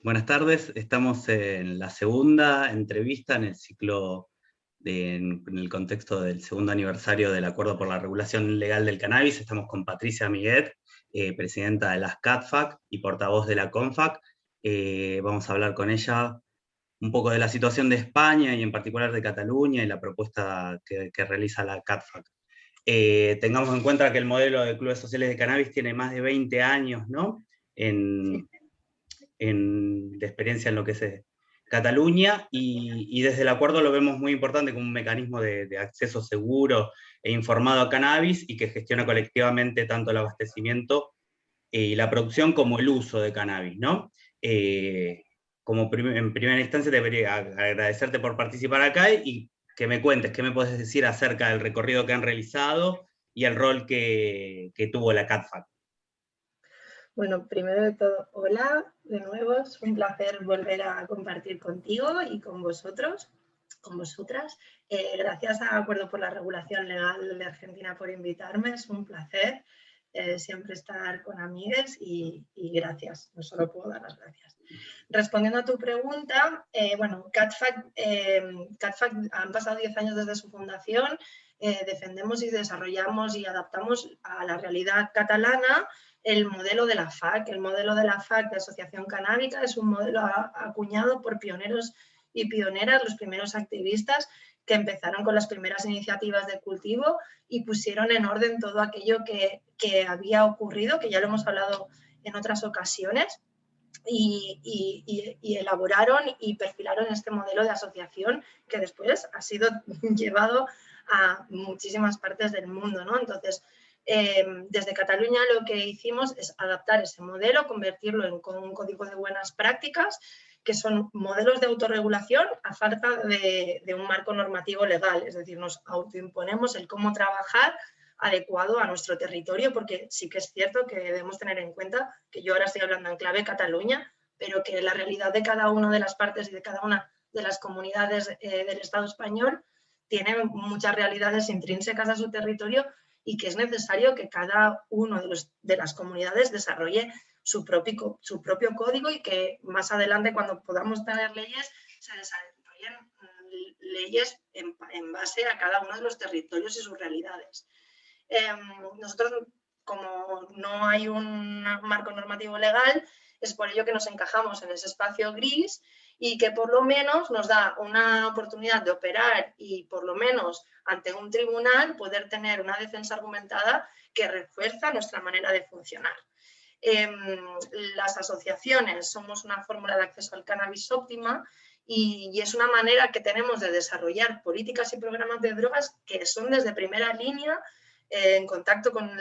Buenas tardes, estamos en la segunda entrevista en el ciclo, en el contexto del segundo aniversario del Acuerdo por la Regulación Legal del Cannabis. Estamos con Patricia Miguet, presidenta de las CATFAC y portavoz de la CONFAC. Vamos a hablar con ella un poco de la situación de España y en particular de Cataluña y la propuesta que realiza la CATFAC. Tengamos en cuenta que el modelo de clubes sociales de cannabis tiene más de 20 años, ¿no? De experiencia en lo que es Cataluña, y desde el acuerdo lo vemos muy importante como un mecanismo de acceso seguro e informado a cannabis y que gestiona colectivamente tanto el abastecimiento y la producción como el uso de cannabis, ¿no? En primera instancia debería agradecerte por participar acá y que me cuentes qué me puedes decir acerca del recorrido que han realizado y el rol que tuvo la CATFAC. Bueno, primero de todo, hola de nuevo, es un placer volver a compartir contigo y con vosotros, con vosotras. Gracias a Acuerdo por la Regulación Legal de Argentina por invitarme, es un placer siempre estar con amigues y gracias, no solo puedo dar las gracias. Respondiendo a tu pregunta, bueno, CATFAC han pasado 10 años desde su fundación, defendemos y desarrollamos y adaptamos a la realidad catalana el modelo de la FAC. El modelo de la FAC de Asociación Canábica es un modelo acuñado por pioneros y pioneras, los primeros activistas que empezaron con las primeras iniciativas de cultivo y pusieron en orden todo aquello que había ocurrido, que ya lo hemos hablado en otras ocasiones, y elaboraron y perfilaron este modelo de asociación que después ha sido llevado a muchísimas partes del mundo, ¿no? Entonces, desde Cataluña lo que hicimos es adaptar ese modelo, convertirlo en un código de buenas prácticas, que son modelos de autorregulación a falta de un marco normativo legal, es decir, nos autoimponemos el cómo trabajar adecuado a nuestro territorio, porque sí que es cierto que debemos tener en cuenta que yo ahora estoy hablando en clave Cataluña, pero que la realidad de cada una de las partes y de cada una de las comunidades del Estado español tiene muchas realidades intrínsecas a su territorio y que es necesario que cada uno de las comunidades desarrolle su propio código y que más adelante, cuando podamos tener leyes, se desarrollen leyes en base a cada uno de los territorios y sus realidades. Nosotros, como no hay un marco normativo legal, es por ello que nos encajamos en ese espacio gris y que por lo menos nos da una oportunidad de operar y por lo menos ante un tribunal poder tener una defensa argumentada que refuerza nuestra manera de funcionar. Las asociaciones somos una fórmula de acceso al cannabis óptima y es una manera que tenemos de desarrollar políticas y programas de drogas que son desde primera línea en contacto con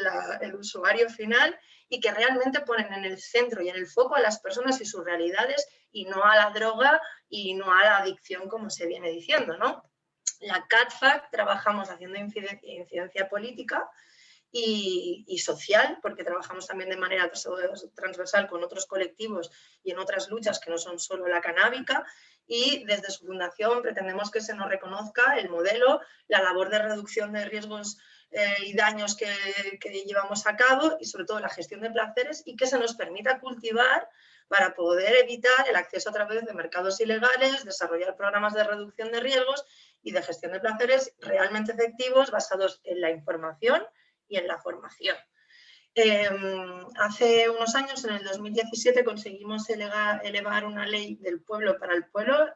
el usuario final y que realmente ponen en el centro y en el foco a las personas y sus realidades y no a la droga y no a la adicción, como se viene diciendo, ¿no? La CATFAC trabajamos haciendo incidencia política y social, porque trabajamos también de manera transversal con otros colectivos y en otras luchas que no son solo la canábica, y desde su fundación pretendemos que se nos reconozca el modelo, la labor de reducción de riesgos y daños que llevamos a cabo y sobre todo la gestión de placeres y que se nos permita cultivar para poder evitar el acceso a través de mercados ilegales, desarrollar programas de reducción de riesgos y de gestión de placeres realmente efectivos basados en la información y en la formación. Hace unos años, en el 2017, conseguimos elevar una ley del pueblo para el pueblo,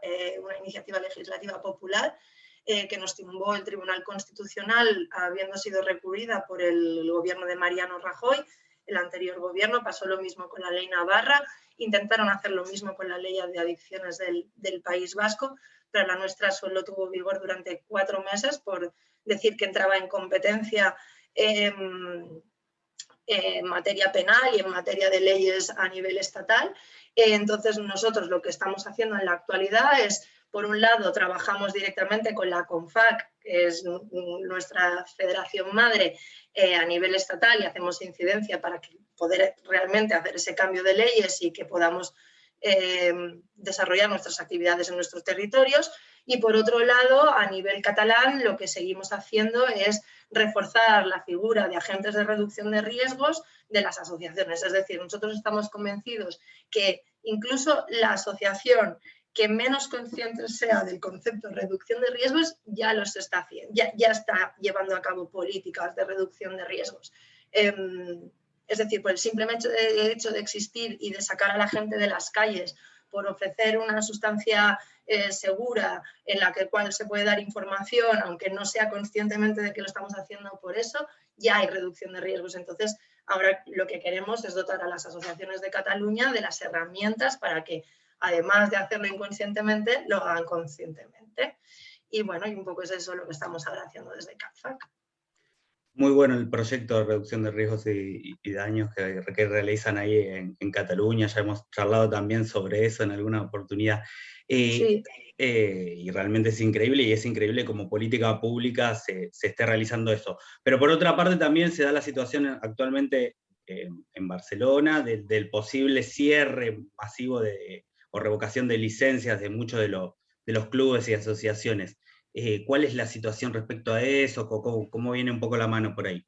una iniciativa legislativa popular, que nos tumbó el Tribunal Constitucional, habiendo sido recurrida por el gobierno de Mariano Rajoy. El anterior gobierno pasó lo mismo con la ley Navarra, intentaron hacer lo mismo con la ley de adicciones del País Vasco, pero la nuestra solo tuvo vigor durante 4 meses por decir que entraba en competencia en materia penal y en materia de leyes a nivel estatal. Entonces, nosotros lo que estamos haciendo en la actualidad es, por un lado, trabajamos directamente con la CONFAC, que es nuestra federación madre a nivel estatal, y hacemos incidencia para poder realmente hacer ese cambio de leyes y que podamos desarrollar nuestras actividades en nuestros territorios. Y por otro lado, a nivel catalán, lo que seguimos haciendo es reforzar la figura de agentes de reducción de riesgos de las asociaciones. Es decir, nosotros estamos convencidos que incluso la asociación que menos consciente sea del concepto de reducción de riesgos ya los está haciendo, ya está llevando a cabo políticas de reducción de riesgos. Es decir, por el simple hecho de existir y de sacar a la gente de las calles, por ofrecer una sustancia segura en la cual se puede dar información, aunque no sea conscientemente de que lo estamos haciendo por eso, ya hay reducción de riesgos. Entonces, ahora lo que queremos es dotar a las asociaciones de Cataluña de las herramientas para que, además de hacerlo inconscientemente, lo hagan conscientemente. Y bueno, y un poco es eso lo que estamos ahora haciendo desde CATFAC. Muy bueno el proyecto de reducción de riesgos y daños que realizan ahí en Cataluña. Ya hemos charlado también sobre eso en alguna oportunidad. Sí. Y realmente es increíble, y es increíble como política pública se esté realizando eso. Pero por otra parte también se da la situación actualmente en Barcelona del posible cierre masivo o revocación de licencias de muchos de los clubes y asociaciones. ¿Cuál es la situación respecto a eso? ¿Cómo viene un poco la mano por ahí?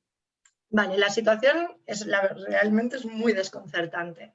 Vale, la situación realmente es muy desconcertante.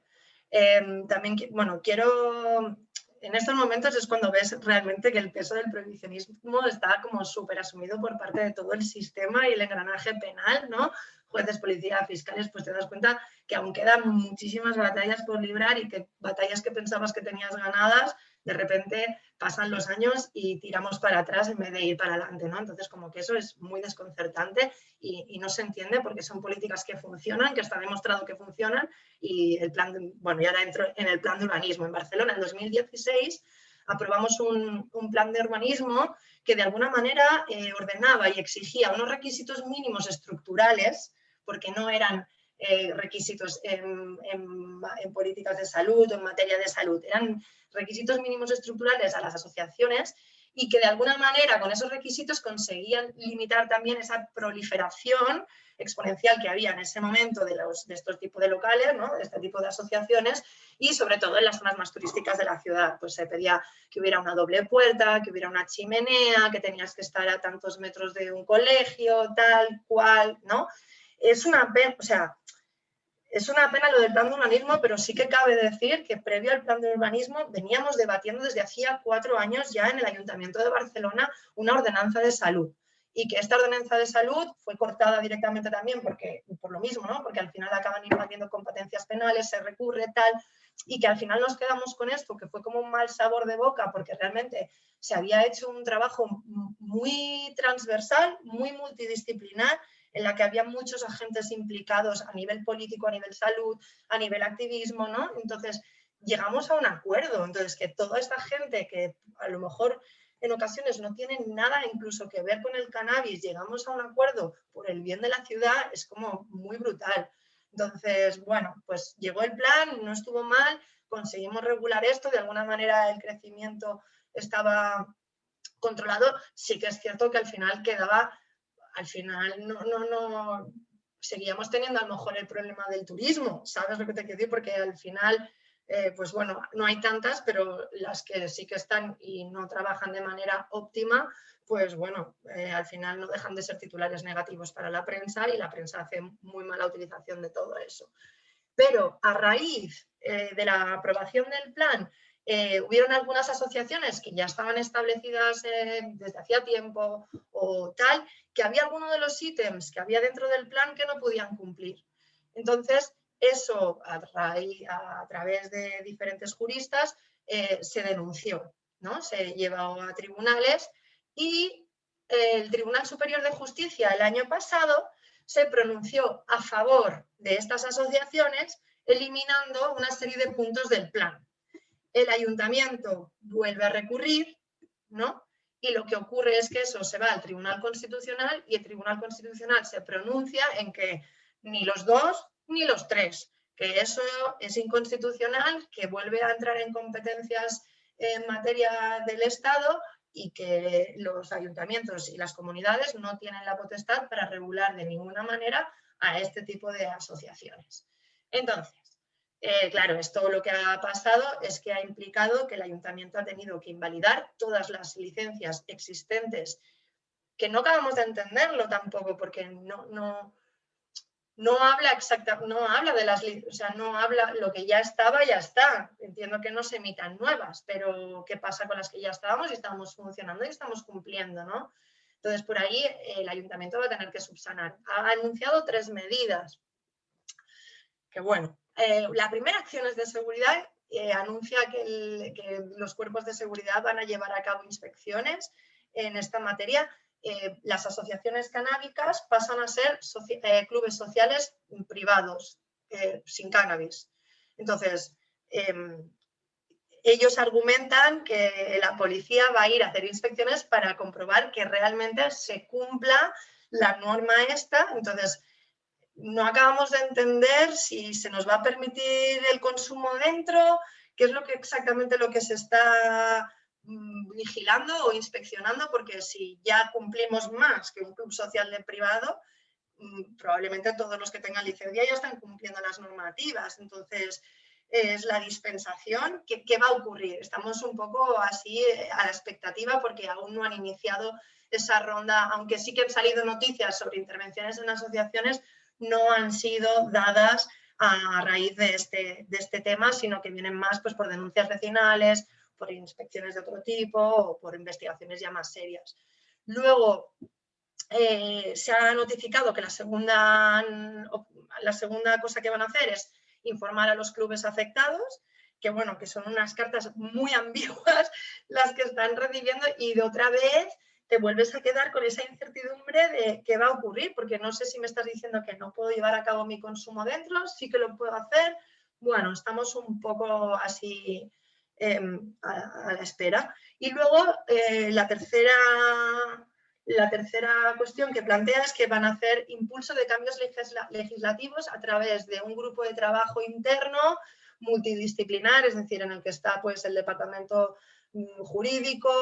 También, bueno, en estos momentos es cuando ves realmente que el peso del prohibicionismo está como súper asumido por parte de todo el sistema y el engranaje penal, ¿no? Jueces, policía, fiscales, pues te das cuenta que aún quedan muchísimas batallas por librar y que batallas que pensabas que tenías ganadas, de repente pasan los años y tiramos para atrás en vez de ir para adelante, ¿no? Entonces, como que eso es muy desconcertante y no se entiende porque son políticas que funcionan, que está demostrado que funcionan, y el plan, bueno, y ahora entro en el plan de urbanismo. En Barcelona, en 2016, aprobamos un plan de urbanismo que de alguna manera ordenaba y exigía unos requisitos mínimos estructurales, porque no eran requisitos en políticas de salud o en materia de salud, eran requisitos mínimos estructurales a las asociaciones, y que de alguna manera con esos requisitos conseguían limitar también esa proliferación exponencial que había en ese momento de estos tipos de locales, ¿no? De este tipo de asociaciones, y sobre todo en las zonas más turísticas de la ciudad. Pues se pedía que hubiera una doble puerta, que hubiera una chimenea, que tenías que estar a tantos metros de un colegio, tal cual, ¿no? Es una pena, o sea, es una pena lo del plan de urbanismo, pero sí que cabe decir que previo al plan de urbanismo veníamos debatiendo desde hacía 4 años ya en el Ayuntamiento de Barcelona una ordenanza de salud, y que esta ordenanza de salud fue cortada directamente también por lo mismo, ¿no? Porque al final acaban invadiendo competencias penales, se recurre tal, y que al final nos quedamos con esto, que fue como un mal sabor de boca, porque realmente se había hecho un trabajo muy transversal, muy multidisciplinar, en la que había muchos agentes implicados a nivel político, a nivel salud, a nivel activismo, ¿no? Entonces, llegamos a un acuerdo. Entonces, que toda esta gente que a lo mejor en ocasiones no tienen nada incluso que ver con el cannabis, llegamos a un acuerdo por el bien de la ciudad, es como muy brutal. Entonces, bueno, pues llegó el plan, no estuvo mal, conseguimos regular esto, de alguna manera el crecimiento estaba controlado. Sí que es cierto que al final no seguíamos teniendo a lo mejor el problema del turismo, ¿sabes lo que te quiero decir? Porque al final, pues bueno, no hay tantas, pero las que sí que están y no trabajan de manera óptima, pues bueno, al final no dejan de ser titulares negativos para la prensa, y la prensa hace muy mala utilización de todo eso. Pero a raíz de la aprobación del plan, hubieron algunas asociaciones que ya estaban establecidas desde hacía tiempo o tal, que había algunos de los ítems que había dentro del plan que no podían cumplir. Entonces, eso a través de diferentes juristas se denunció, ¿no? Se llevó a tribunales, y el Tribunal Superior de Justicia el año pasado se pronunció a favor de estas asociaciones, eliminando una serie de puntos del plan. El ayuntamiento vuelve a recurrir, ¿no? Y lo que ocurre es que eso se va al Tribunal Constitucional, y el Tribunal Constitucional se pronuncia en que ni los dos ni los tres, que eso es inconstitucional, que vuelve a entrar en competencias en materia del Estado, y que los ayuntamientos y las comunidades no tienen la potestad para regular de ninguna manera a este tipo de asociaciones. Entonces, claro, esto lo que ha pasado es que ha implicado que el ayuntamiento ha tenido que invalidar todas las licencias existentes, que no acabamos de entenderlo tampoco, porque no habla de las, o sea, no habla, lo que ya estaba, ya está. Entiendo que no se emitan nuevas, pero ¿qué pasa con las que ya estábamos y estamos funcionando y estamos cumpliendo, ¿no? Entonces, por ahí el ayuntamiento va a tener que subsanar. Ha anunciado 3 medidas. Que bueno, la primera acción es de seguridad, anuncia que los cuerpos de seguridad van a llevar a cabo inspecciones en esta materia. Las asociaciones canábicas pasan a ser clubes sociales privados, sin cannabis. Entonces, ellos argumentan que la policía va a ir a hacer inspecciones para comprobar que realmente se cumpla la norma esta. Entonces, no acabamos de entender si se nos va a permitir el consumo dentro, qué es exactamente lo que se está vigilando o inspeccionando, porque si ya cumplimos más que un club social de privado, probablemente todos los que tengan licencia ya están cumpliendo las normativas. Entonces, es la dispensación. ¿Qué va a ocurrir? Estamos un poco así a la expectativa porque aún no han iniciado esa ronda, aunque sí que han salido noticias sobre intervenciones en asociaciones, no han sido dadas a raíz de este tema, sino que vienen más pues, por denuncias vecinales, por inspecciones de otro tipo o por investigaciones ya más serias. Luego, se ha notificado que la segunda cosa que van a hacer es informar a los clubes afectados, que bueno, que son unas cartas muy ambiguas las que están recibiendo, y de otra vez te vuelves a quedar con esa incertidumbre de qué va a ocurrir, porque no sé si me estás diciendo que no puedo llevar a cabo mi consumo dentro, sí que lo puedo hacer. Bueno, estamos un poco así a la espera. Y luego la tercera cuestión que plantea es que van a hacer impulso de cambios legislativos a través de un grupo de trabajo interno multidisciplinar, es decir, en el que está pues, el departamento jurídico,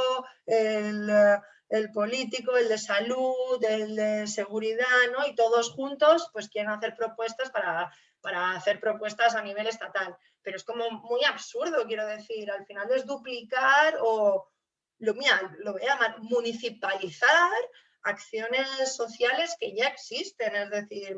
el político, el de salud, el de seguridad, ¿no? Y todos juntos pues quieren hacer propuestas para hacer propuestas a nivel estatal. Pero es como muy absurdo, quiero decir, al final es duplicar o lo voy a llamar municipalizar acciones sociales que ya existen. Es decir,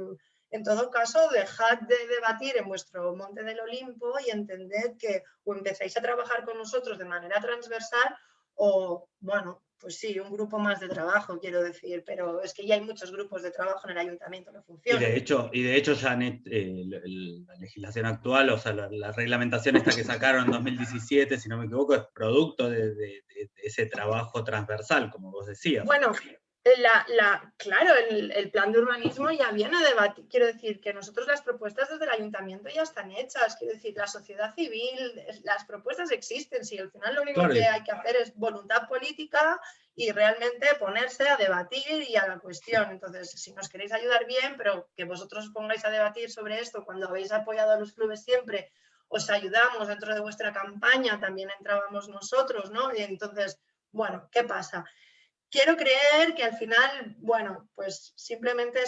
en todo caso, dejad de debatir en vuestro monte del Olimpo y entended que o empezáis a trabajar con nosotros de manera transversal o, bueno, pues sí, un grupo más de trabajo, quiero decir, pero es que ya hay muchos grupos de trabajo en el ayuntamiento que funcionan. Y de hecho ya la legislación actual, o sea, la reglamentación esta que sacaron en 2017, si no me equivoco, es producto de ese trabajo transversal, como vos decías. Bueno, claro, el plan de urbanismo ya viene a debatir. Quiero decir que nosotros las propuestas desde el ayuntamiento ya están hechas. Quiero decir, la sociedad civil, las propuestas existen. Si al final lo único que hay que hacer es voluntad política y realmente ponerse a debatir y a la cuestión. Entonces, si nos queréis ayudar bien, pero que vosotros os pongáis a debatir sobre esto cuando habéis apoyado a los clubes siempre, os ayudamos dentro de vuestra campaña, también entrábamos nosotros, ¿no? Y entonces, bueno, ¿qué pasa? Quiero creer que al final, bueno, pues simplemente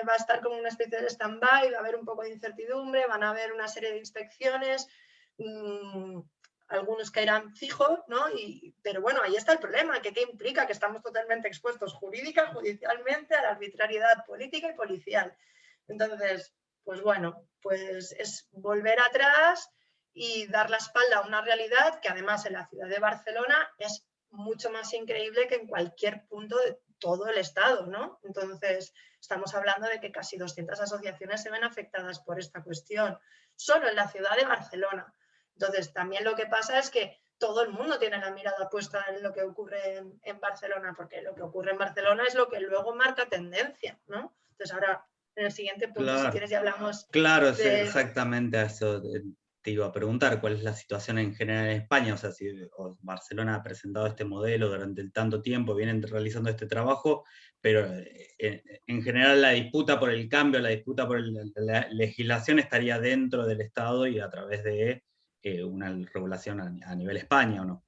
va a estar como una especie de stand-by, va a haber un poco de incertidumbre, van a haber una serie de inspecciones, algunos caerán fijos, ¿no? Pero bueno, ahí está el problema, que ¿qué implica? Que estamos totalmente expuestos jurídica, judicialmente, a la arbitrariedad política y policial. Entonces, pues bueno, pues es volver atrás y dar la espalda a una realidad que además en la ciudad de Barcelona es mucho más increíble que en cualquier punto de todo el estado, ¿no? Entonces, estamos hablando de que casi 200 asociaciones se ven afectadas por esta cuestión, solo en la ciudad de Barcelona. Entonces, también lo que pasa es que todo el mundo tiene la mirada puesta en lo que ocurre en Barcelona, porque lo que ocurre en Barcelona es lo que luego marca tendencia, ¿no? Entonces, ahora, en el siguiente punto, si quieres, ya hablamos. Claro, exactamente a eso te iba a preguntar, cuál es la situación en general en España, o sea, si Barcelona ha presentado este modelo durante tanto tiempo, vienen realizando este trabajo, pero en general la disputa por el cambio, la disputa por la legislación estaría dentro del Estado y a través de una regulación a nivel España, ¿o no?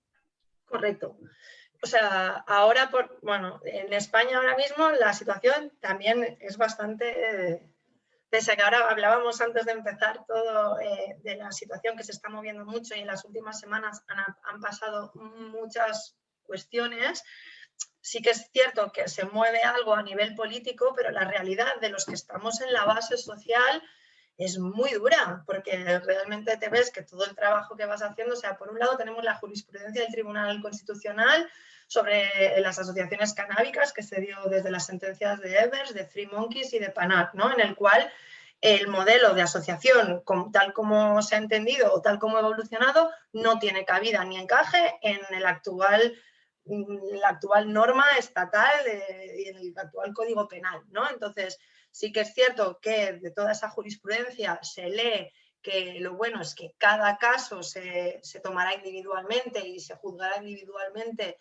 Correcto. O sea, ahora, bueno, en España ahora mismo la situación también es bastante... Pese a que ahora hablábamos antes de empezar todo de la situación que se está moviendo mucho y en las últimas semanas han pasado muchas cuestiones, sí que es cierto que se mueve algo a nivel político, pero la realidad de los que estamos en la base social es muy dura, porque realmente te ves que todo el trabajo que vas haciendo, o sea, por un lado tenemos la jurisprudencia del Tribunal Constitucional sobre las asociaciones canábicas que se dio desde las sentencias de Evers, de Three Monkeys y de Panat, ¿no? En el cual el modelo de asociación, tal como se ha entendido o tal como ha evolucionado, no tiene cabida ni encaje en la actual norma estatal y en el actual Código Penal, ¿no? Entonces, sí que es cierto que de toda esa jurisprudencia se lee que lo bueno es que cada caso se tomará individualmente y se juzgará individualmente,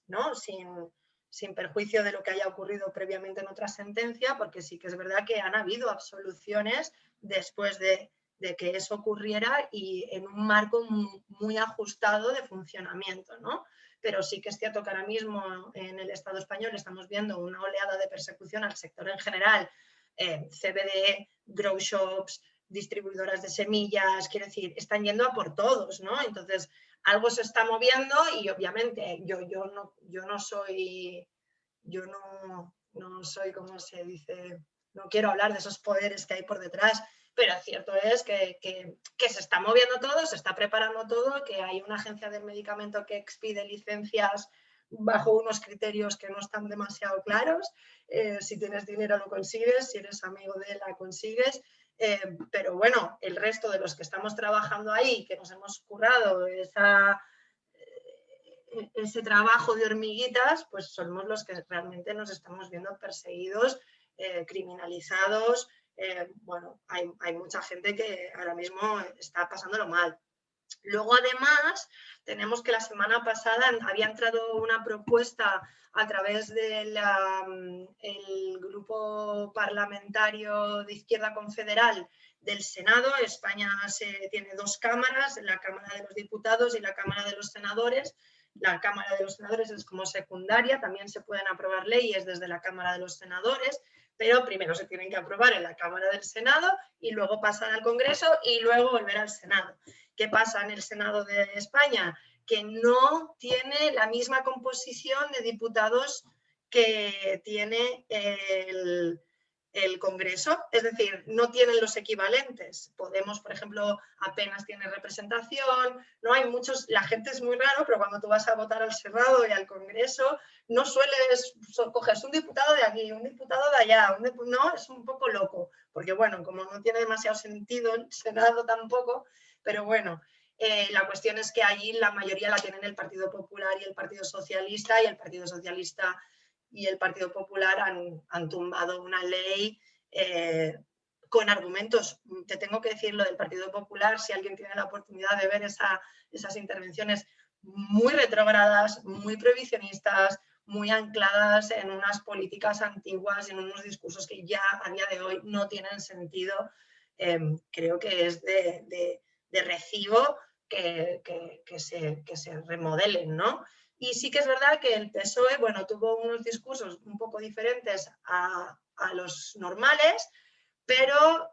¿no? Sin perjuicio de lo que haya ocurrido previamente en otra sentencia, porque sí que es verdad que han habido absoluciones después de que eso ocurriera y en un marco muy ajustado de funcionamiento, ¿no? Pero sí que es cierto que ahora mismo en el Estado español estamos viendo una oleada de persecución al sector en general, CBD, grow shops, distribuidoras de semillas, quiero decir, están yendo a por todos, ¿no? Entonces, algo se está moviendo y obviamente yo no soy, como se dice, no quiero hablar de esos poderes que hay por detrás, pero cierto es que se está moviendo todo, se está preparando todo, que hay una agencia del medicamento que expide licencias bajo unos criterios que no están demasiado claros. Si tienes dinero lo consigues, si eres amigo de él la consigues. Pero bueno, el resto de los que estamos trabajando ahí, que nos hemos currado ese trabajo de hormiguitas, pues somos los que realmente nos estamos viendo perseguidos, criminalizados. Bueno, hay mucha gente que ahora mismo está pasándolo mal. Luego, además, tenemos que la semana pasada había entrado una propuesta a través del grupo parlamentario de Izquierda Confederal del Senado. España tiene dos cámaras, la Cámara de los Diputados y la Cámara de los Senadores. La Cámara de los Senadores es como secundaria, también se pueden aprobar leyes desde la Cámara de los Senadores, pero primero se tienen que aprobar en la Cámara del Senado y luego pasar al Congreso y luego volver al Senado. ¿Qué pasa en el Senado de España? Que no tiene la misma composición de diputados que tiene el Congreso, es decir, no tienen los equivalentes. Podemos, por ejemplo, apenas tiene representación, no hay muchos, la gente es muy raro, pero cuando tú vas a votar al Senado y al Congreso, no sueles, coges un diputado de aquí, un diputado de allá, no, es un poco loco, porque bueno, como no tiene demasiado sentido el Senado tampoco, pero bueno, la cuestión es que allí la mayoría la tienen el Partido Popular y el Partido Socialista, y el Partido Socialista y el Partido Popular han tumbado una ley con argumentos. Te tengo que decir lo del Partido Popular, si alguien tiene la oportunidad de ver esas intervenciones muy retrógradas, muy prohibicionistas, muy ancladas en unas políticas antiguas, en unos discursos que ya a día de hoy no tienen sentido. Creo que es de recibo que se remodelen, ¿no? Y sí que es verdad que el PSOE, bueno, tuvo unos discursos un poco diferentes a los normales, pero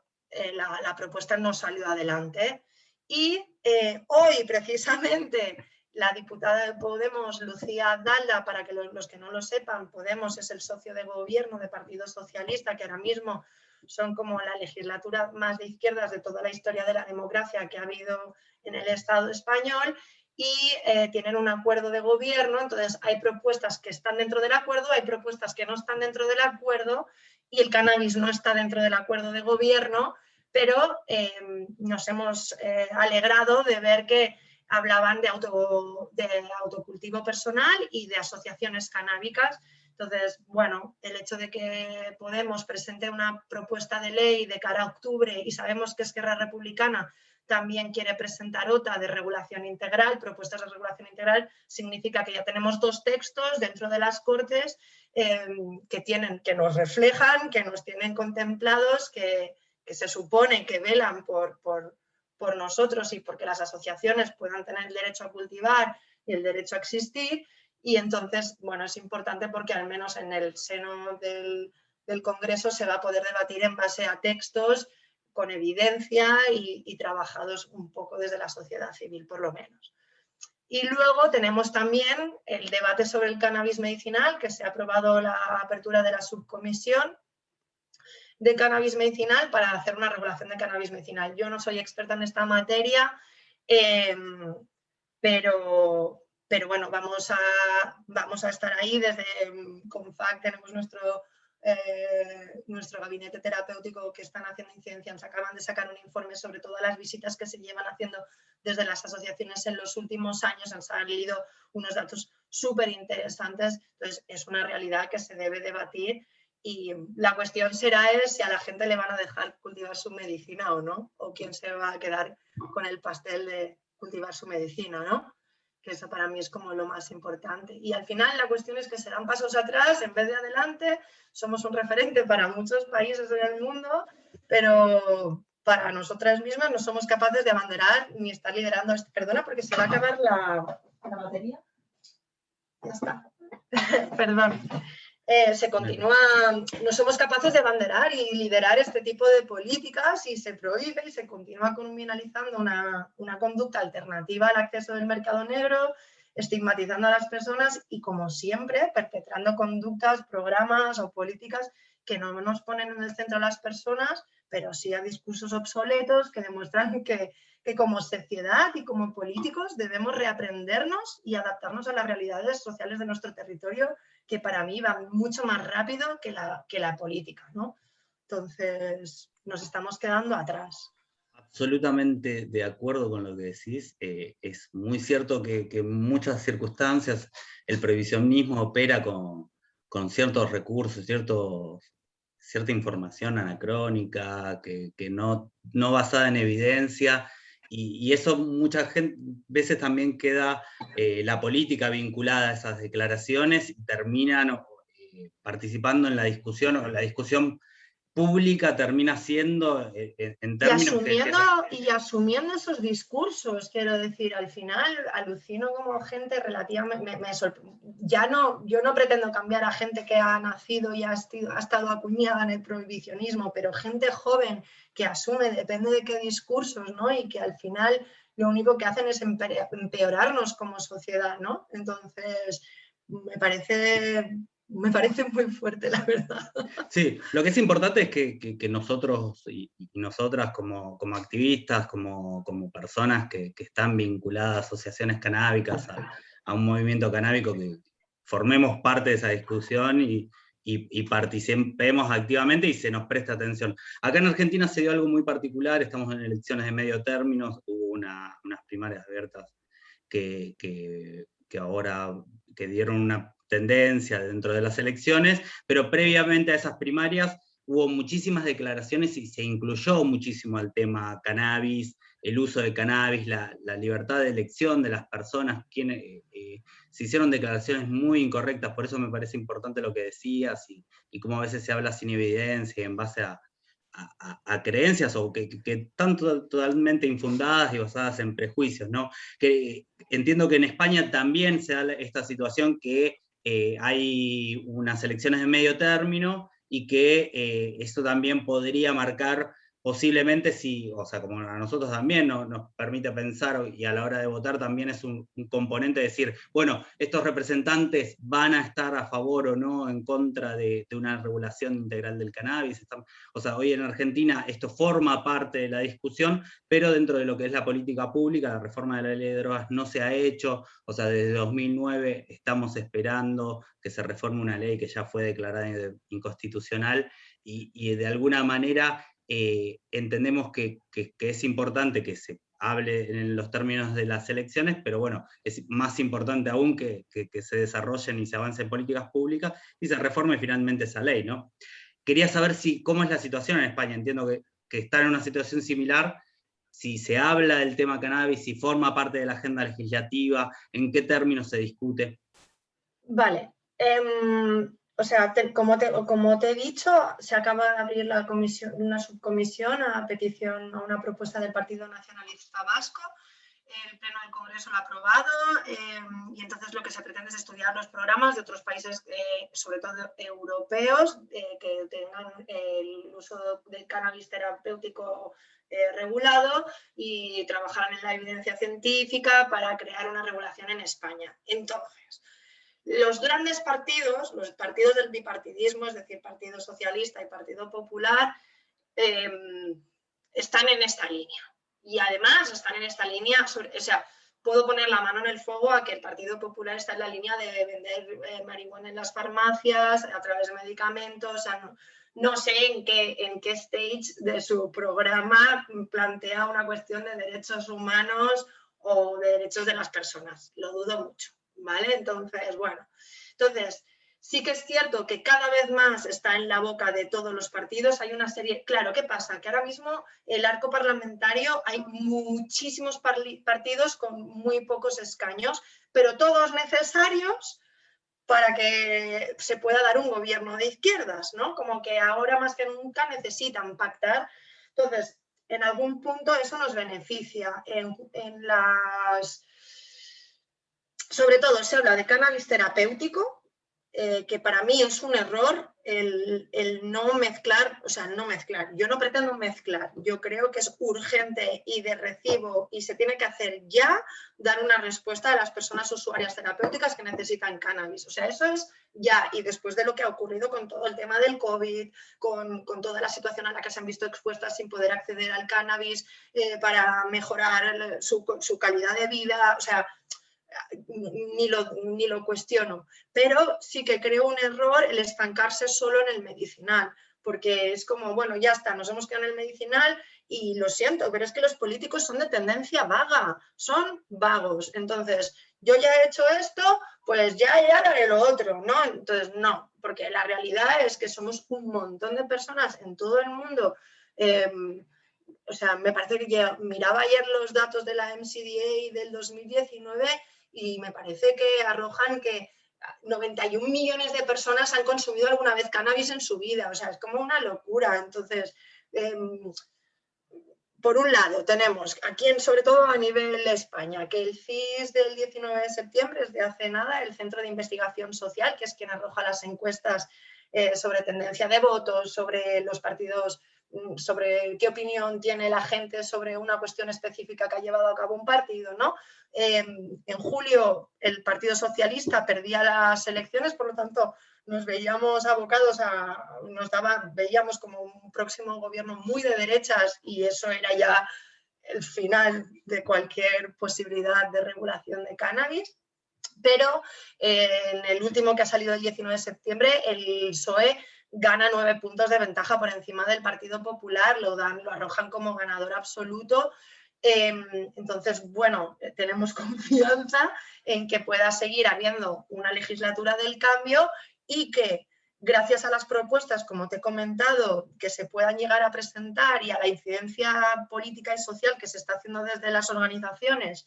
la propuesta no salió adelante. Y hoy, precisamente, la diputada de Podemos, Lucía Dalda, para que los que no lo sepan, Podemos es el socio de gobierno del Partido Socialista, que ahora mismo son como la legislatura más de izquierdas de toda la historia de la democracia que ha habido en el Estado español, y tienen un acuerdo de gobierno. Entonces hay propuestas que están dentro del acuerdo, hay propuestas que no están dentro del acuerdo, y el cannabis no está dentro del acuerdo de gobierno, pero nos hemos alegrado de ver que hablaban de autocultivo personal y de asociaciones canábicas. Entonces, bueno, el hecho de que Podemos presente una propuesta de ley de cara a octubre, y sabemos que Esquerra Republicana también quiere presentar otra de regulación integral, propuestas de regulación integral, significa que ya tenemos dos textos dentro de las Cortes que nos reflejan, que nos tienen contemplados, que se supone que velan por nosotros y porque las asociaciones puedan tener el derecho a cultivar y el derecho a existir. Y entonces, bueno, es importante porque al menos en el seno del Congreso se va a poder debatir en base a textos con evidencia y trabajados un poco desde la sociedad civil, por lo menos. Y luego tenemos también el debate sobre el cannabis medicinal, que se ha aprobado la apertura de la subcomisión de cannabis medicinal para hacer una regulación de cannabis medicinal. Yo no soy experta en esta materia, pero bueno, vamos a estar ahí. Desde CONFAC tenemos nuestro gabinete terapéutico que están haciendo incidencia. Nos acaban de sacar un informe sobre todas las visitas que se llevan haciendo desde las asociaciones en los últimos años. Han salido unos datos súper interesantes. Entonces, es una realidad que se debe debatir. Y la cuestión será si a la gente le van a dejar cultivar su medicina o no, o quién se va a quedar con el pastel de cultivar su medicina, ¿no? Que eso para mí es como lo más importante. Y al final la cuestión es que se dan pasos atrás en vez de adelante. Somos un referente para muchos países del mundo, pero para nosotras mismas no somos capaces de abanderar ni estar liderando esto. Perdona, porque se va a acabar la batería. Ya está. Perdón. No somos capaces de abanderar y liderar este tipo de políticas y se prohíbe y se continúa criminalizando una conducta alternativa al acceso del mercado negro, estigmatizando a las personas y, como siempre, perpetrando conductas, programas o políticas que no nos ponen en el centro a las personas, pero sí a discursos obsoletos que demuestran que como sociedad y como políticos debemos reaprendernos y adaptarnos a las realidades sociales de nuestro territorio, que para mí va mucho más rápido que la política, ¿no? Entonces, nos estamos quedando atrás. Absolutamente de acuerdo con lo que decís. Es muy cierto que en muchas circunstancias el prohibicionismo opera con ciertos recursos, cierta información anacrónica, que no basada en evidencia, y eso muchas veces también queda la política vinculada a esas declaraciones y terminan participando en la discusión, o la discusión pública termina siendo en términos y asumiendo esos discursos. Quiero decir, al final alucino como gente relativamente yo no pretendo cambiar a gente que ha nacido y ha estado acuñada en el prohibicionismo, pero gente joven que asume, depende de qué discursos, ¿no? Y que al final lo único que hacen es empeorarnos como sociedad, ¿no? Entonces, me parece muy fuerte, la verdad. Sí, lo que es importante es que nosotros y nosotras como activistas, como personas que están vinculadas a asociaciones canábicas, a un movimiento canábico, que formemos parte de esa discusión y participemos activamente y se nos preste atención. Acá en Argentina se dio algo muy particular. Estamos en elecciones de medio término, hubo unas primarias abiertas que ahora dieron una tendencia dentro de las elecciones, pero previamente a esas primarias hubo muchísimas declaraciones y se incluyó muchísimo el tema cannabis, el uso de cannabis, la libertad de elección de las personas. Se hicieron declaraciones muy incorrectas, por eso me parece importante lo que decías, y cómo a veces se habla sin evidencia, en base a creencias, o que están totalmente infundadas y basadas en prejuicios, ¿no? Que entiendo que en España también se da esta situación, que hay unas elecciones de medio término y que esto también podría marcar posiblemente, o sea, como a nosotros también nos permite pensar, y a la hora de votar también es un componente de decir, bueno, estos representantes van a estar a favor o no en contra de una regulación integral del cannabis. O sea, hoy en Argentina esto forma parte de la discusión, pero dentro de lo que es la política pública, la reforma de la ley de drogas no se ha hecho. O sea, desde 2009 estamos esperando que se reforme una ley que ya fue declarada inconstitucional, y de alguna manera entendemos que es importante que se hable en los términos de las elecciones, pero bueno, es más importante aún que se desarrollen y se avancen políticas públicas y se reforme finalmente esa ley, ¿no? Quería saber cómo es la situación en España. Entiendo que está en una situación similar. Si se habla del tema cannabis, si forma parte de la agenda legislativa, en qué términos se discute. Vale. O sea, como te he dicho, se acaba de abrir una subcomisión a petición, a una propuesta del Partido Nacionalista Vasco. el Pleno del Congreso lo ha aprobado y entonces lo que se pretende es estudiar los programas de otros países, sobre todo europeos, que tengan el uso del cannabis terapéutico regulado y trabajar en la evidencia científica para crear una regulación en España. Entonces, los grandes partidos, los partidos del bipartidismo, es decir, Partido Socialista y Partido Popular, están en esta línea. Y además están en esta línea, o sea, puedo poner la mano en el fuego a que el Partido Popular está en la línea de vender marihuana en las farmacias, a través de medicamentos, o sea, no sé en qué stage de su programa plantea una cuestión de derechos humanos o de derechos de las personas. Lo dudo mucho, ¿vale? Entonces, bueno, sí que es cierto que cada vez más está en la boca de todos los partidos. Hay una serie... Claro, ¿qué pasa? Que ahora mismo el arco parlamentario hay muchísimos partidos con muy pocos escaños, pero todos necesarios para que se pueda dar un gobierno de izquierdas, ¿no? Como que ahora más que nunca necesitan pactar. Entonces, en algún punto eso nos beneficia. En las... Sobre todo se habla de cannabis terapéutico, que para mí es un error el no mezclar, o sea, no mezclar. Yo no pretendo mezclar, yo creo que es urgente y de recibo y se tiene que hacer ya dar una respuesta a las personas usuarias terapéuticas que necesitan cannabis. O sea, eso es ya, y después de lo que ha ocurrido con todo el tema del COVID, con toda la situación a la que se han visto expuestas sin poder acceder al cannabis para mejorar su calidad de vida, o sea, ni lo cuestiono, pero sí que creo un error el estancarse solo en el medicinal, porque es como, bueno, ya está, nos hemos quedado en el medicinal y lo siento, pero es que los políticos son de tendencia vaga, son vagos. Entonces, yo ya he hecho esto, pues ya haré lo otro, ¿no? Entonces, no, porque la realidad es que somos un montón de personas en todo el mundo. O sea, me parece que miraba ayer los datos de la MCDA del 2019 y me parece que arrojan que 91 millones de personas han consumido alguna vez cannabis en su vida. O sea, es como una locura. Entonces, por un lado, tenemos aquí, sobre todo a nivel de España, que el CIS del 19 de septiembre es de hace nada, el Centro de Investigación Social, que es quien arroja las encuestas sobre tendencia de votos, sobre los partidos, sobre qué opinión tiene la gente sobre una cuestión específica que ha llevado a cabo un partido, ¿no? En julio el Partido Socialista perdía las elecciones, por lo tanto nos veíamos abocados veíamos como un próximo gobierno muy de derechas y eso era ya el final de cualquier posibilidad de regulación de cannabis. Pero en el último que ha salido el 19 de septiembre, el PSOE gana 9 puntos de ventaja por encima del Partido Popular, lo arrojan como ganador absoluto. Entonces, bueno, tenemos confianza en que pueda seguir habiendo una legislatura del cambio y que gracias a las propuestas, como te he comentado, que se puedan llegar a presentar y a la incidencia política y social que se está haciendo desde las organizaciones,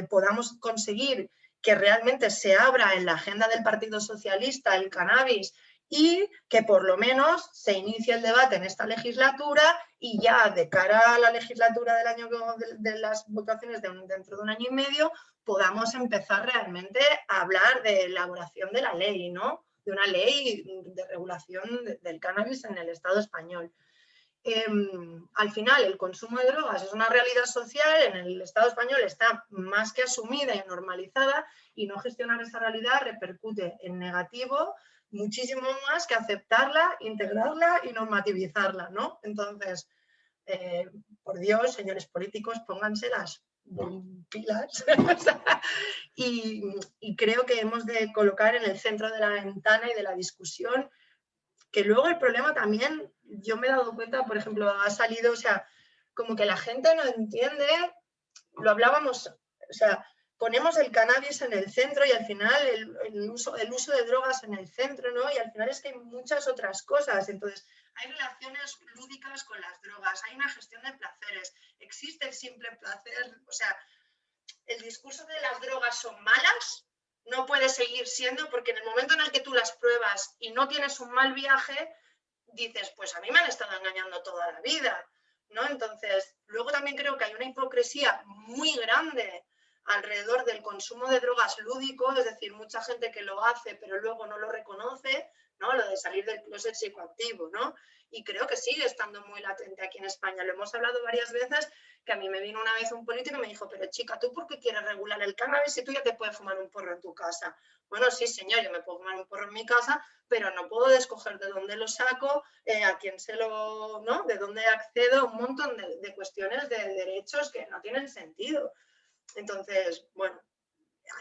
podamos conseguir que realmente se abra en la agenda del Partido Socialista el cannabis y que por lo menos se inicie el debate en esta legislatura y ya de cara a la legislatura del año de las votaciones dentro de un año y medio podamos empezar realmente a hablar de elaboración de la ley, ¿no? De una ley de regulación del cannabis en el Estado español. Al final, el consumo de drogas es una realidad social, en el Estado español está más que asumida y normalizada y no gestionar esa realidad repercute en negativo muchísimo más que aceptarla, integrarla y normativizarla, ¿no? Entonces, por Dios, señores políticos, pónganse las pilas y creo que hemos de colocar en el centro de la ventana y de la discusión que luego el problema también, yo me he dado cuenta, por ejemplo, ha salido, o sea, como que la gente no entiende, lo hablábamos, o sea, ponemos el cannabis en el centro y al final el uso de drogas en el centro, ¿no? Y al final es que hay muchas otras cosas, entonces hay relaciones lúdicas con las drogas, hay una gestión de placeres, existe el simple placer, o sea, el discurso de las drogas son malas, no puede seguir siendo, porque en el momento en el que tú las pruebas y no tienes un mal viaje, dices, pues a mí me han estado engañando toda la vida. ¿no? Entonces, luego también creo que hay una hipocresía muy grande alrededor del consumo de drogas lúdico, es decir, mucha gente que lo hace pero luego no lo reconoce, ¿no? Lo de salir del closet psicoactivo, ¿no? Y creo que sigue estando muy latente aquí en España. Lo hemos hablado varias veces, que a mí me vino una vez un político y me dijo, pero chica, ¿tú por qué quieres regular el cannabis si tú ya te puedes fumar un porro en tu casa? Bueno, sí, señor, yo me puedo fumar un porro en mi casa, pero no puedo escoger de dónde lo saco, a quién se lo, ¿no? De dónde accedo, un montón de cuestiones de derechos que no tienen sentido. Entonces, bueno,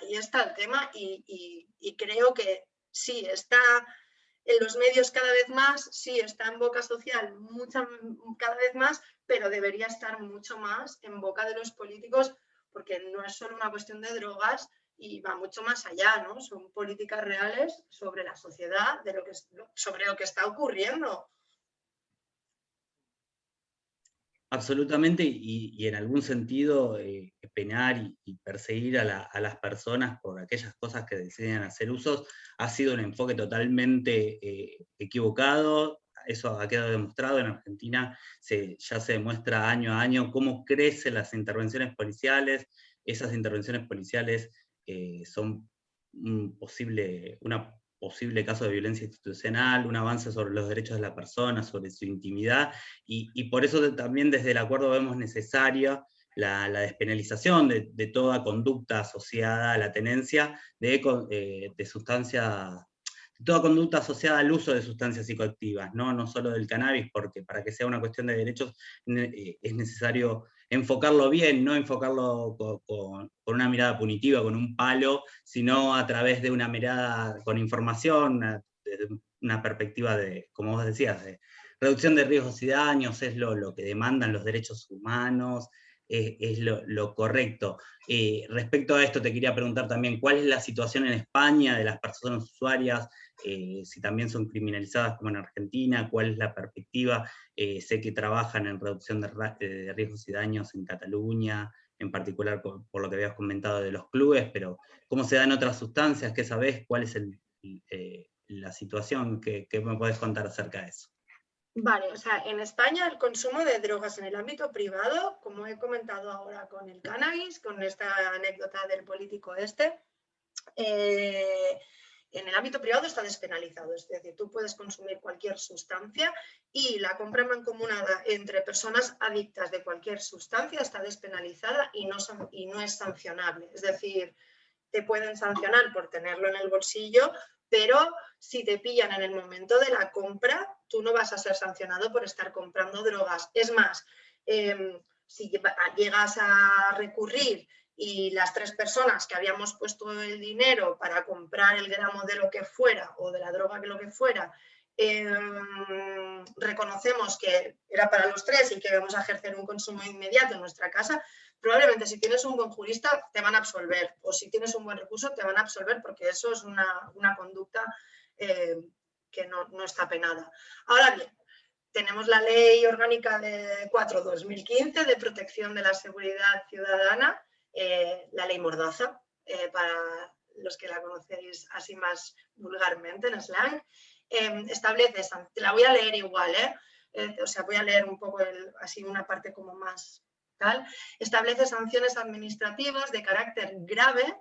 ahí está el tema y creo que sí, está en los medios cada vez más, sí, está en boca social cada vez más, pero debería estar mucho más en boca de los políticos, porque no es solo una cuestión de drogas y va mucho más allá, ¿no? Son políticas reales sobre la sociedad, sobre lo que está ocurriendo. Absolutamente, y en algún sentido penar y perseguir a las personas por aquellas cosas que deciden hacer usos ha sido un enfoque totalmente equivocado. Eso ha quedado demostrado en Argentina, ya se demuestra año a año cómo crecen las intervenciones policiales. Esas intervenciones policiales son una posible caso de violencia institucional, un avance sobre los derechos de la persona, sobre su intimidad, y por eso también desde el acuerdo vemos necesaria la despenalización de toda conducta asociada a la tenencia de sustancias, toda conducta asociada al uso de sustancias psicoactivas, no solo del cannabis, porque para que sea una cuestión de derechos es necesario enfocarlo bien, no enfocarlo con una mirada punitiva, con un palo, sino a través de una mirada con información, desde una perspectiva de, como vos decías, de reducción de riesgos y daños, es lo que demandan los derechos humanos, es lo correcto. Respecto a esto te quería preguntar también, ¿cuál es la situación en España de las personas usuarias? Si también son criminalizadas como en Argentina, ¿cuál es la perspectiva? Sé que trabajan en reducción de riesgos y daños en Cataluña, en particular por lo que habías comentado de los clubes, pero ¿cómo se dan otras sustancias? ¿Qué sabés? ¿Cuál es la situación? ¿Qué me podés contar acerca de eso? Vale, o sea, en España el consumo de drogas en el ámbito privado, como he comentado ahora con el cannabis, con esta anécdota del político en el ámbito privado está despenalizado, es decir, tú puedes consumir cualquier sustancia y la compra mancomunada entre personas adictas de cualquier sustancia está despenalizada y no es sancionable, es decir, te pueden sancionar por tenerlo en el bolsillo, pero si te pillan en el momento de la compra, tú no vas a ser sancionado por estar comprando drogas. Es más, si llegas a recurrir y las 3 personas que habíamos puesto el dinero para comprar el gramo de lo que fuera o de la droga que lo que fuera, reconocemos que era para los 3 y que vamos a ejercer un consumo inmediato en nuestra casa, probablemente si tienes un buen jurista te van a absolver, o si tienes un buen recurso te van a absolver, porque eso es una conducta que no está penada. Ahora bien, tenemos la Ley Orgánica de 4/2015 de protección de la seguridad ciudadana, la Ley Mordaza, para los que la conocéis así más vulgarmente en slang, establece, la voy a leer igual, o sea, voy a leer un poco así una parte como más tal, establece sanciones administrativas de carácter grave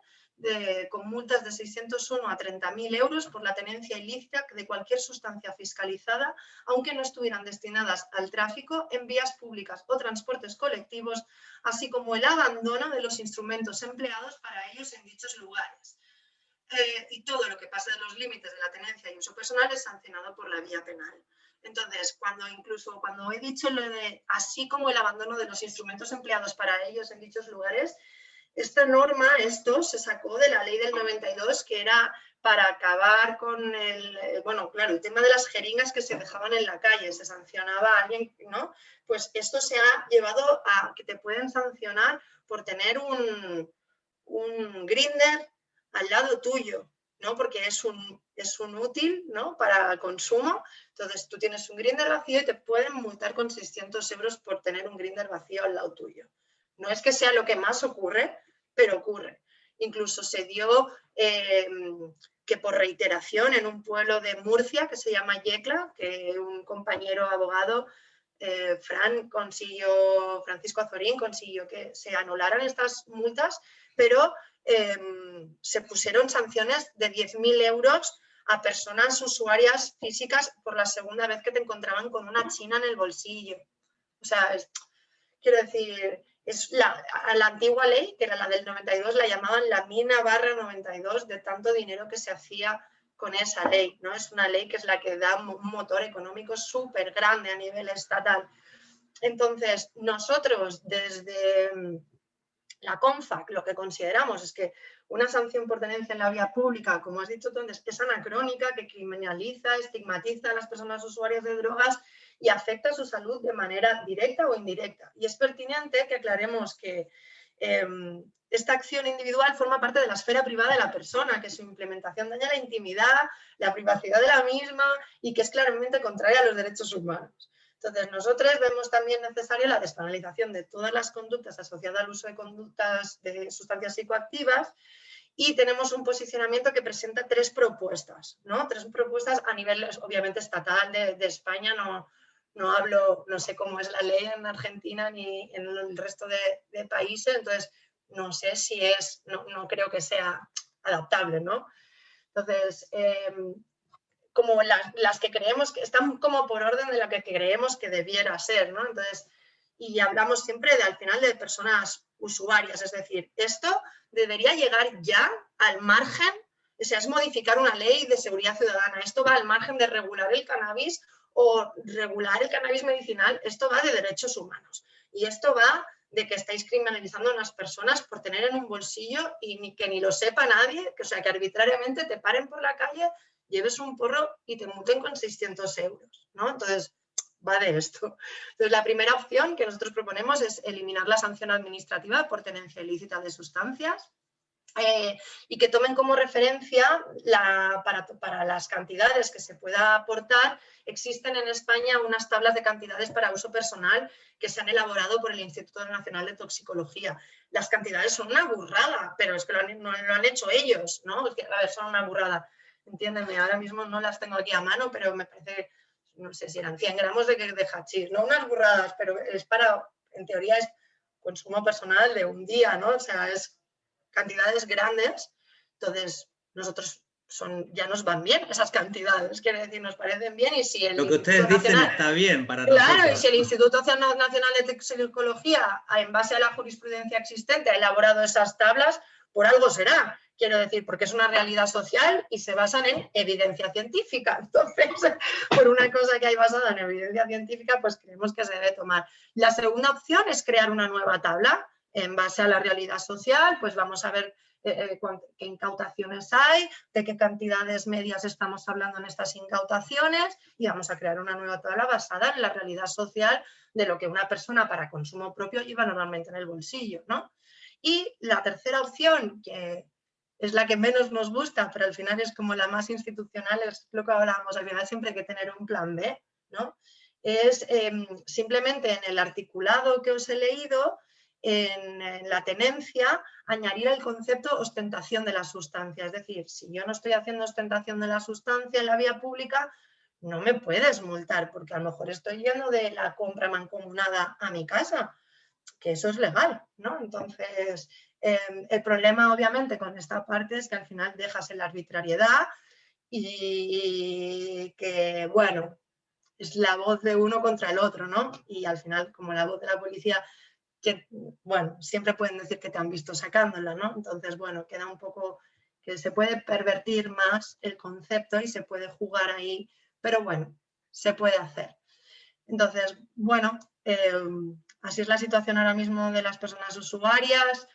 con multas de 601 a 30.000 euros por la tenencia ilícita de cualquier sustancia fiscalizada, aunque no estuvieran destinadas al tráfico en vías públicas o transportes colectivos, así como el abandono de los instrumentos empleados para ellos en dichos lugares. Y todo lo que pase de los límites de la tenencia y uso personal es sancionado por la vía penal. Entonces, cuando he dicho lo de así como el abandono de los instrumentos empleados para ellos en dichos lugares, esta norma, esto se sacó de la ley del 92, que era para acabar con el tema de las jeringas que se dejaban en la calle, se sancionaba a alguien, ¿no? Pues esto se ha llevado a que te pueden sancionar por tener un grinder al lado tuyo, ¿no? Porque es un útil, ¿no? Para consumo. Entonces tú tienes un grinder vacío y te pueden multar con 600 euros por tener un grinder vacío al lado tuyo. No es que sea lo que más ocurre, pero ocurre. Incluso se dio que por reiteración en un pueblo de Murcia que se llama Yecla, que un compañero abogado Francisco Azorín consiguió que se anularan estas multas, pero se pusieron sanciones de 10.000 euros a personas usuarias físicas por la segunda vez que te encontraban con una china en el bolsillo. O sea, quiero decir, a la antigua ley, que era la del 92, la llamaban la mina/92 de tanto dinero que se hacía con esa ley, ¿no? Es una ley que es la que da un motor económico súper grande a nivel estatal. Entonces, nosotros desde la CONFAC lo que consideramos es que una sanción por tenencia en la vía pública, como has dicho tú antes, es anacrónica, que criminaliza, estigmatiza a las personas usuarias de drogas y afecta a su salud de manera directa o indirecta. Y es pertinente que aclaremos que esta acción individual forma parte de la esfera privada de la persona, que su implementación daña la intimidad, la privacidad de la misma y que es claramente contraria a los derechos humanos. Entonces, nosotros vemos también necesaria la despenalización de todas las conductas asociadas al uso de conductas de sustancias psicoactivas y tenemos un posicionamiento que presenta 3 propuestas, ¿no? 3 propuestas a nivel, obviamente, estatal de España, no hablo, no sé cómo es la ley en Argentina ni en el resto de países, entonces no sé si no creo que sea adaptable, ¿no? Entonces, como las que creemos que están como por orden de la que creemos que debiera ser, ¿no? Entonces, y hablamos siempre al final de personas usuarias, es decir, esto debería llegar ya al margen, o sea, es modificar una ley de seguridad ciudadana, esto va al margen de regular el cannabis o regular el cannabis medicinal, esto va de derechos humanos y esto va de que estáis criminalizando a unas personas por tener en un bolsillo y que ni lo sepa nadie, que, o sea, que arbitrariamente te paren por la calle, lleves un porro y te multen con 600 euros, ¿no? Entonces, va de esto. Entonces, la primera opción que nosotros proponemos es eliminar la sanción administrativa por tenencia ilícita de sustancias y que tomen como referencia para las cantidades que se pueda aportar. Existen en España unas tablas de cantidades para uso personal que se han elaborado por el Instituto Nacional de Toxicología. Las cantidades son una burrada, pero es que no lo han hecho ellos, ¿no? Es que, a ver, son una burrada. Entiéndeme, ahora mismo no las tengo aquí a mano, pero me parece, no sé si eran 100 gramos de hachís, no unas burradas, pero es para, en teoría es consumo personal de un día, ¿no? O sea, es cantidades grandes, entonces nosotros ya nos van bien esas cantidades, quiere decir, nos parecen bien y si el Lo que ustedes dicen está bien para claro, nosotros. y si el Instituto Nacional de Toxicología, en base a la jurisprudencia existente, ha elaborado esas tablas, por algo será, quiero decir, porque es una realidad social y se basan en evidencia científica. Entonces, por una cosa que hay basada en evidencia científica, pues creemos que se debe tomar. La segunda opción es crear una nueva tabla en base a la realidad social, pues vamos a ver qué incautaciones hay, de qué cantidades medias estamos hablando en estas incautaciones y vamos a crear una nueva tabla basada en la realidad social de lo que una persona para consumo propio lleva normalmente en el bolsillo, ¿no? Y la tercera opción, que es la que menos nos gusta, pero al final es como la más institucional, es lo que hablábamos, al final siempre hay que tener un plan B, ¿no? Es simplemente en el articulado que os he leído, en la tenencia, añadir el concepto ostentación de la sustancia. Es decir, si yo no estoy haciendo ostentación de la sustancia en la vía pública, no me puedes multar, porque a lo mejor estoy yendo de la compra mancomunada a mi casa, que eso es legal, ¿no? Entonces, el problema obviamente con esta parte es que al final dejas en la arbitrariedad y que, bueno, es la voz de uno contra el otro, ¿no? Y al final, como la voz de la policía, que, bueno, siempre pueden decir que te han visto sacándola, ¿no? Entonces, bueno, queda un poco que se puede pervertir más el concepto y se puede jugar ahí, pero bueno, se puede hacer. Entonces, bueno, así es la situación ahora mismo de las personas usuarias.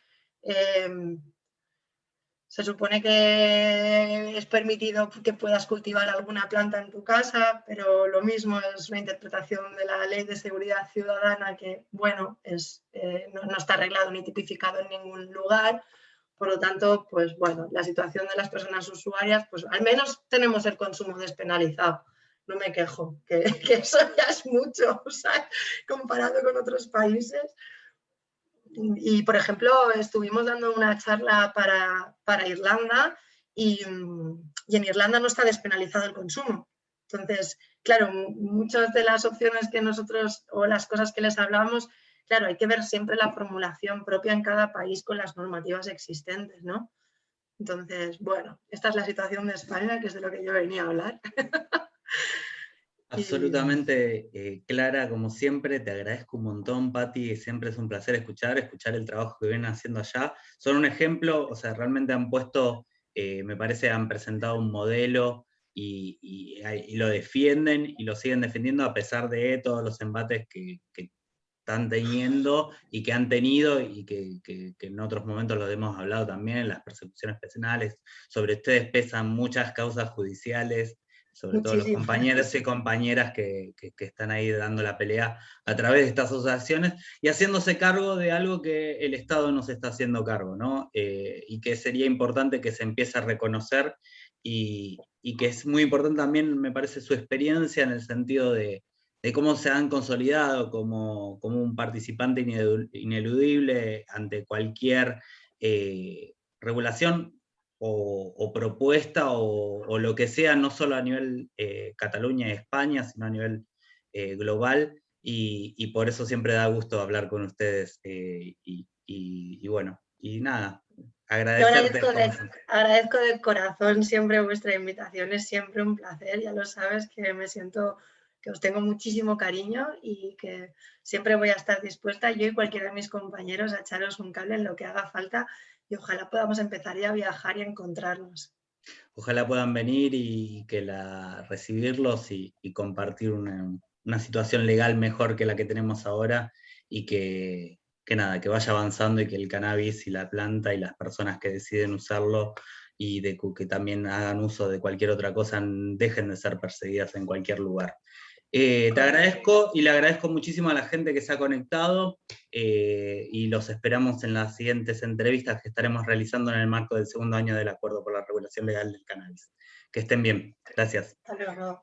Se supone que es permitido que puedas cultivar alguna planta en tu casa, pero lo mismo es una interpretación de la Ley de Seguridad Ciudadana que, bueno, no está arreglado ni tipificado en ningún lugar. Por lo tanto, pues bueno, la situación de las personas usuarias, pues al menos tenemos el consumo despenalizado. No me quejo, que eso ya es mucho, o sea, comparado con otros países. Y, por ejemplo, estuvimos dando una charla para Irlanda y en Irlanda no está despenalizado el consumo. Entonces, claro, muchas de las opciones que nosotros o las cosas que les hablamos, claro, hay que ver siempre la formulación propia en cada país con las normativas existentes, ¿no? Entonces, bueno, esta es la situación de España, que es de lo que yo venía a hablar. Absolutamente clara, como siempre. Te agradezco un montón, Pati. Siempre es un placer escuchar el trabajo que vienen haciendo allá. Son un ejemplo, o sea, realmente han puesto, me parece, han presentado un modelo y lo defienden y lo siguen defendiendo a pesar de todos los embates que están teniendo y que han tenido y que en otros momentos lo hemos hablado también, las persecuciones penales. Sobre ustedes pesan muchas causas judiciales, sobre todo los Muchísimo. compañeros y compañeras que están ahí dando la pelea a través de estas asociaciones y haciéndose cargo de algo que el Estado no se está haciendo cargo, ¿no? Y que sería importante que se empiece a reconocer y que es muy importante también, me parece, su experiencia en el sentido de cómo se han consolidado como un participante ineludible ante cualquier regulación o propuesta o lo que sea, no solo a nivel Cataluña y España, sino a nivel global, y por eso siempre da gusto hablar con ustedes, y bueno, y nada, Yo agradecerte. agradezco de corazón siempre vuestra invitación, es siempre un placer, ya lo sabes que me siento que os tengo muchísimo cariño y que siempre voy a estar dispuesta, yo y cualquiera de mis compañeros, a echaros un cable en lo que haga falta y ojalá podamos empezar ya a viajar y a encontrarnos. Ojalá puedan venir y recibirlos y compartir una situación legal mejor que la que tenemos ahora y que nada, que vaya avanzando y que el cannabis y la planta y las personas que deciden usarlo y que también hagan uso de cualquier otra cosa dejen de ser perseguidas en cualquier lugar. Te agradezco y le agradezco muchísimo a la gente que se ha conectado y los esperamos en las siguientes entrevistas que estaremos realizando en el marco del segundo año del Acuerdo por la Regulación Legal del Cannabis. Que estén bien. Gracias. Hasta luego.